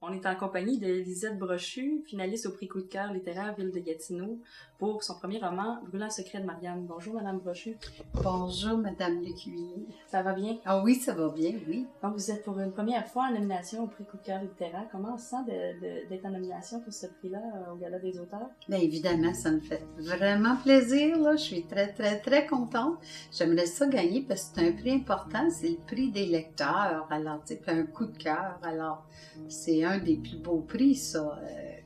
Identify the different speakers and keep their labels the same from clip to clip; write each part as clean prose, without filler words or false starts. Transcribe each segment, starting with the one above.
Speaker 1: On est en compagnie de Lisette Brochu, finaliste au prix Coup de cœur littéraire Ville de Gatineau pour son premier roman Brûlant secret de Marianne. Bonjour Madame Brochu.
Speaker 2: Bonjour Madame Lecuyer.
Speaker 1: Ça va bien?
Speaker 2: Ah oui, ça va bien, oui.
Speaker 1: Donc vous êtes pour une première fois en nomination au prix Coup de cœur littéraire. Comment on se sent d'être en nomination pour ce prix-là au Gala des auteurs?
Speaker 2: Bien évidemment, ça me fait vraiment plaisir, là. Je suis très contente. J'aimerais ça gagner parce que c'est un prix important, c'est le prix des lecteurs. Alors, tu sais, un coup de cœur. Alors, c'est un des plus beaux prix, ça,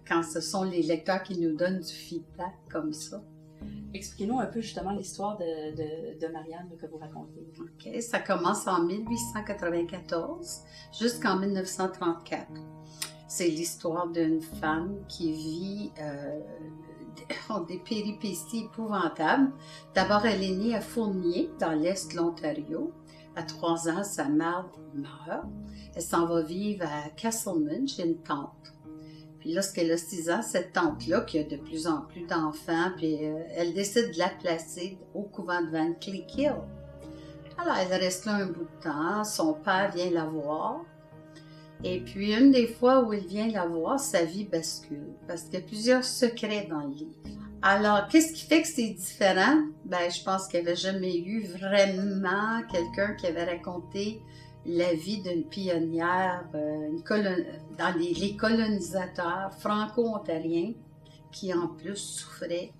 Speaker 2: quand ce sont les lecteurs qui nous donnent du feedback comme ça.
Speaker 1: Expliquez-nous un peu justement l'histoire de Marianne que vous racontez.
Speaker 2: OK, ça commence en 1894 jusqu'en 1934. C'est l'histoire d'une femme qui vit des péripéties épouvantables. D'abord, elle est née à Fournier, dans l'est de l'Ontario. À 3 ans, sa mère meurt. Elle s'en va vivre à Castleman, chez une tante. Puis lorsqu'elle a 6 ans, cette tante-là, qui a de plus en plus d'enfants, puis elle décide de la placer au couvent de Van Cleek Hill. Alors, elle reste là un bout de temps. Son père vient la voir. Et puis, une des fois où il vient la voir, sa vie bascule, parce qu'il y a plusieurs secrets dans le livre. Alors, qu'est-ce qui fait que c'est différent? Ben, je pense qu'il n'y avait jamais eu vraiment quelqu'un qui avait raconté la vie d'une pionnière dans les colonisateurs franco-ontariens qui, en plus, souffraient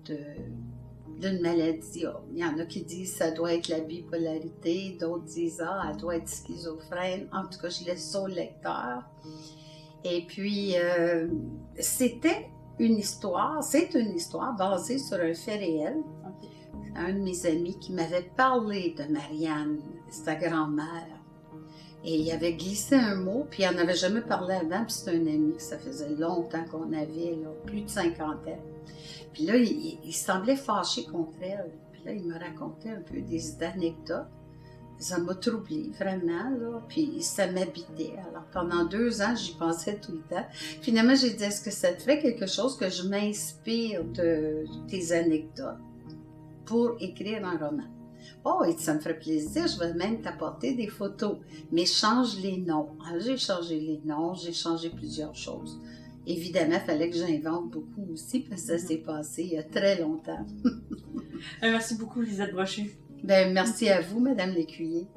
Speaker 2: d'une maladie. Il y en a qui disent que ça doit être la bipolarité, d'autres disent elle doit être schizophrène. En tout cas, je laisse ça au lecteur. Et puis, c'est une histoire basée sur un fait réel. Un de mes amis qui m'avait parlé de Marianne, sa grand-mère. Et il avait glissé un mot, puis il n'en avait jamais parlé avant, puis c'est un ami que ça faisait longtemps qu'on avait, là, plus de 50 ans. Puis là, il semblait fâché contre elle. Puis là, il me racontait un peu des anecdotes. Ça m'a troublée, vraiment, là. Puis ça m'habitait. Alors, pendant 2 ans, j'y pensais tout le temps. Finalement, j'ai dit, est-ce que ça te fait quelque chose que je m'inspire de tes anecdotes pour écrire un roman? Oh, et ça me ferait plaisir, je vais même t'apporter des photos. Mais change les noms. Alors, j'ai changé les noms, j'ai changé plusieurs choses. Évidemment, il fallait que j'invente beaucoup aussi, parce que ça s'est passé il y a très longtemps.
Speaker 1: Merci beaucoup, Lisette Brochu.
Speaker 2: Bien, merci à vous, Madame Lecuyer.